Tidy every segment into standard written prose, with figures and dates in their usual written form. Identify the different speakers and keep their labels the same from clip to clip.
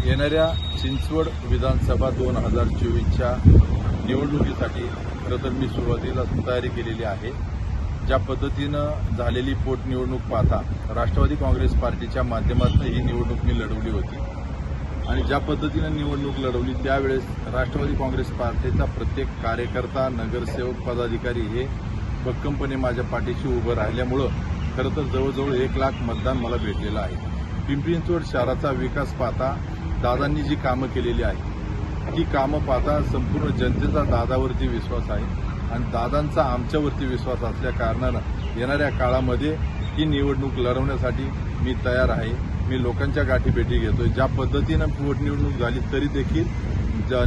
Speaker 1: येणाऱ्या चिंचवड विधानसभा 2024च्या निवडणुकीसाठी खरं तर मी सुरुवातीला तयारी केलेली आहे। ज्या पद्धतीनं झालेली पोटनिवडणूक पाहता राष्ट्रवादी काँग्रेस पार्टीच्या माध्यमातून ही निवडणूक मी लढवली होती आणि ज्या पद्धतीनं निवडणूक लढवली त्यावेळेस राष्ट्रवादी काँग्रेस पार्टीचा प्रत्येक कार्यकर्ता, नगरसेवक, पदाधिकारी हे भक्कमपणे माझ्या पाठीशी उभं राहिल्यामुळं खरं तर जवळजवळ 1 लाख मतदान मला भेटलेलं आहे। पिंपरी चिंचवड शहराचा विकास पाहता दादांनी जी कामं केलेली आहे ती कामं पाहता संपूर्ण जनतेचा दादावरती विश्वास आहे आणि दादांचा आमच्यावरती विश्वास असल्या कारणानं येणाऱ्या काळामध्ये ही निवडणूक लढवण्यासाठी मी तयार आहे। मी लोकांच्या गाठीभेटी घेतोय। ज्या पद्धतीनं पोटनिवडणूक झाली तरी देखील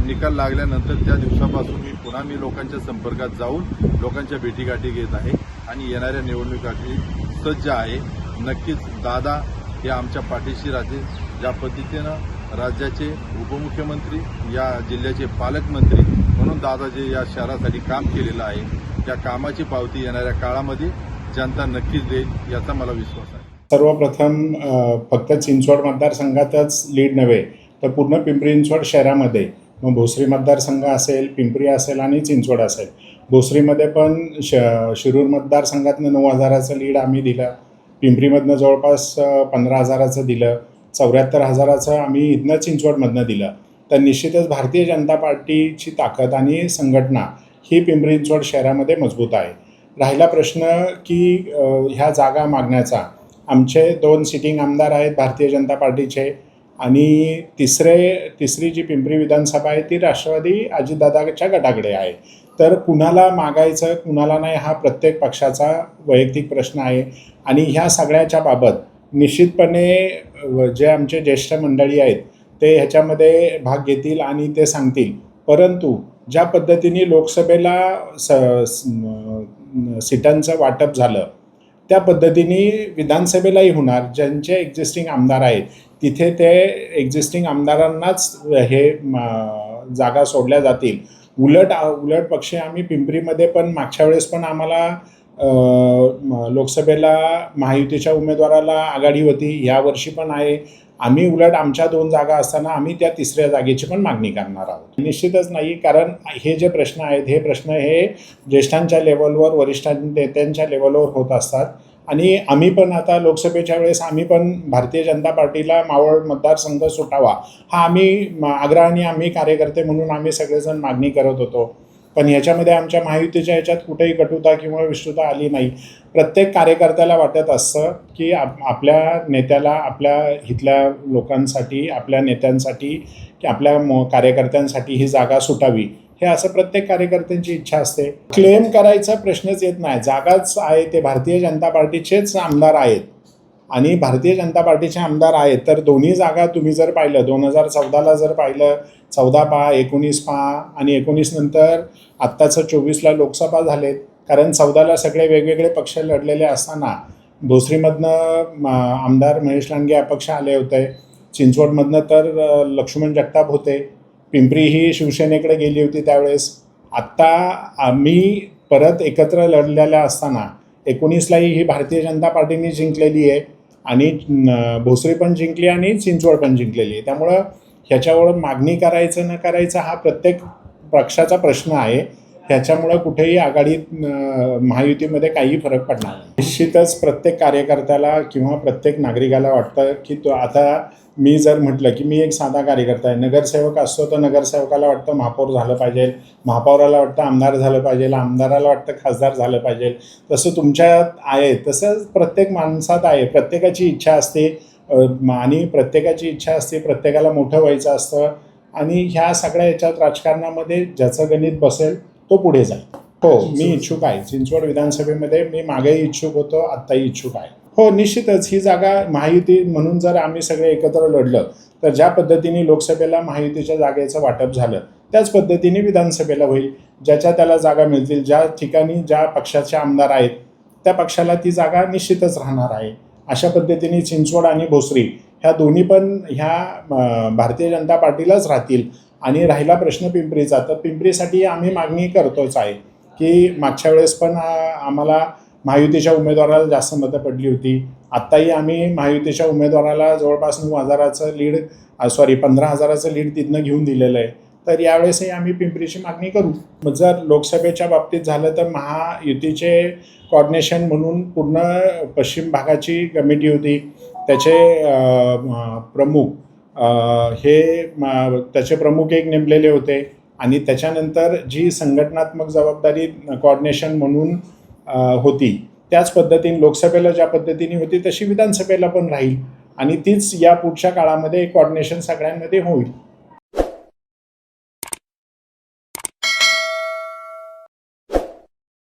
Speaker 1: निकाल लागल्यानंतर त्या दिवसापासून मी पुन्हा लोकांच्या संपर्कात जाऊन लोकांच्या भेटीगाठी घेत आहे आणि येणाऱ्या निवडणुकीसाठी सज्ज आहे। नक्कीच दादा हे आमच्या पाठीशी राहतील। ज्या पद्धतीनं राज्याचे उपमुख्यमंत्री, या जिल्ह्याचे पालकमंत्री म्हणून दादा जे या शहरासाठी काम केलेलं आहे त्या कामाची पावती येणाऱ्या काळामध्ये जनता नक्कीच देईल याचा मला विश्वास आहे।
Speaker 2: सर्वप्रथम फक्त चिंचवड मतदारसंघातच लीड नव्हे तर पूर्ण पिंपरी चिंचवड शहरामध्ये मग भोसरी मतदारसंघ असेल, पिंपरी असेल आणि चिंचवड असेल। भोसरीमध्ये पण शिरूर मतदारसंघातनं 9,000चं लीड आम्ही दिलं, पिंपरीमधनं जवळपास 15,000चं दिलं, 74,000चं आम्ही इथनं चिंचवडमधनं दिलं। तर निश्चितच भारतीय जनता पार्टीची ताकद आणि संघटना ही पिंपरी चिंचवड शहरामध्ये मजबूत आहे। राहिला प्रश्न की ह्या जागा मागण्याचा, आमचे 2 सिटिंग आमदार आहेत भारतीय जनता पार्टीचे आणि तिसरी जी पिंपरी विधानसभा आहे ती राष्ट्रवादी अजितदादाच्या गटाकडे आहे। तर कुणाला मागायचं कुणाला नाही हा प्रत्येक पक्षाचा वैयक्तिक प्रश्न आहे आणि ह्या सगळ्याच्या बाबत निश्चितपणे जे आमचे ज्येष्ठ मंडळी आहेत ते ह्याच्यामध्ये भाग घेतील आणि ते सांगतील। परंतु ज्या पद्धतीने लोकसभेला सीटांचं वाटप झालं त्या पद्धतीने विधानसभेलाही होणार। ज्यांचे एक्झिस्टिंग आमदार आहेत तिथे ते एक्झिस्टिंग आमदारांनाच हे जागा सोडल्या जातील। उलट पक्षी आम्ही पिंपरीमध्ये पण मागच्या वेळेस पण आम्हाला लोकसभेला महायुतीच्या उमेदवाराला आघाडी होती, यावर्षी पण आहे। आम्ही उलट आमच्या 2 जागा असताना आम्ही त्या 3ऱ्या जागेची पण मागणी करणार आहोत। निश्चितच नाही, कारण हे जे प्रश्न आहेत हे प्रश्न हे ज्येष्ठांच्या लेवलवर, वरिष्ठ नेत्यांच्या लेवलवर होत असतात आणि आम्ही पण आता लोकसभेच्या वेळेस आम्ही पण भारतीय जनता पार्टीला मावळ मतदारसंघ सुटावा हा आम्ही आग्रहाने आम्ही कार्यकर्ते म्हणून आम्ही सगळेजण मागणी करत होतो। पण ह्याच्यामध्ये आमच्या महायुतीच्या ह्याच्यात कुठेही कटुता किंवा विष्णुता आली नाही। प्रत्येक कार्यकर्त्याला वाटत असतं की आपल्या नेत्याला, आपल्या इथल्या लोकांसाठी, आपल्या नेत्यांसाठी की आपल्या कार्यकर्त्यांसाठी ही जागा सुटावी, हे असं प्रत्येक कार्यकर्त्यांची इच्छा असते। क्लेम करायचा प्रश्नच येत नाही। जागाच आहे ते भारतीय जनता पार्टीचेच आमदार आहेत आणि भारतीय जनता पार्टीचे आमदार आहेत तर दोन्ही जागा तुम्ही जर पाहिलं 2014ला जर पाहिलं, 14 पहा, 19 पहा आणि 19 नंतर आत्ताचं 24ला लोकसभा झालेत। कारण 14ला सगळे वेगवेगळे पक्ष लढलेले असताना भोसरीमधनं आमदार महेश लांडगे अपक्ष आले होते, चिंचवडमधनं तर लक्ष्मण जगताप होते, पिंपरी ही शिवसेनेकडे गेली होती त्यावेळेस। आत्ता आम्ही परत एकत्र लढलेल्या असताना 19लाही ही भारतीय जनता पार्टीने जिंकलेली आहे आणि भोसरी पण जिंकली आणि चिंचवड पण जिंकलेली आहे। त्यामुळं ह्याच्यावर मागणी करायचं न करायचं हा प्रत्येक पक्षाचा प्रश्न आहे। ह्याच्यामुळं कुठेही आघाडीत महायुतीमध्ये काही फरक पडणार नाही। निश्चितच प्रत्येक कार्यकर्त्याला किंवा प्रत्येक नागरिकाला वाटतं की तो आता मी जर म्हटलं की मी एक साधा कार्यकर्ता आहे, नगरसेवक असतो तर नगरसेवकाला वाटतं महापौर झालं पाहिजे, महापौराला वाटतं आमदार झालं पाहिजे, आमदाराला वाटतं खासदार झालं पाहिजे। तसं तुमच्यात आहे, तसंच प्रत्येक माणसात आहे। प्रत्येकाची इच्छा असते आणि प्रत्येकाची इच्छा असते, प्रत्येकाला मोठं व्हायचं असतं आणि ह्या सगळ्या याच्यात राजकारणामध्ये ज्याचं गणित बसेल तो पुढे जाईल। हो, मी इच्छुक आहे। चिंचवड विधानसभेमध्ये मी मागेही इच्छुक होतो, आत्ताही इच्छुक आहे। हो, निश्चितच ही जागा महायुती म्हणून जर आम्ही सगळे एकत्र लढलं तर ज्या पद्धतीने लोकसभेला महायुतीच्या जागेचं वाटप झालं त्याच पद्धतीने विधानसभेला होईल। ज्याच्या त्याला जागा मिळतील, ज्या ठिकाणी ज्या पक्षाचे आमदार आहेत त्या पक्षाला ती जागा निश्चितच राहणार आहे। अशा पद्धतीने चिंचवड आणि भोसरी ह्या दोन्ही पण ह्या भारतीय जनता पार्टीलाच राहतील। आणि राहिला प्रश्न पिंपरीचा, तर पिंपरीसाठी आम्ही मागणी करतोच आहे की मागच्या वेळेस पण आम्हाला महायुतीच्या उमेदवाराला जास्त मतं पडली होती. आत्ताही आम्ही महायुतीच्या उमेदवाराला जवळपास 9,000चं लीड 15,000चं लीड तिथनं घेऊन दिलेलं आहे. तर यावेळेसही आम्ही पिंपरीची मागणी करू. जर लोकसभेच्या बाबतीत झालं तर महायुतीचे कॉर्डिनेशन म्हणून पूर्ण पश्चिम भागाची कमिटी होती. त्याचे प्रमुख त्याचे प्रमुख एक नेमलेले होते आणि त्याच्यानंतर जी संघटनात्मक जबाबदारी कॉर्डिनेशन म्हणून होती त्याच पद्धतीने लोकसभेला ज्या पद्धतीने होती तशी विधानसभेला पण राहील आणि तीच या पुढच्या काळामध्ये कॉर्डिनेशन सगळ्यांमध्ये होईल.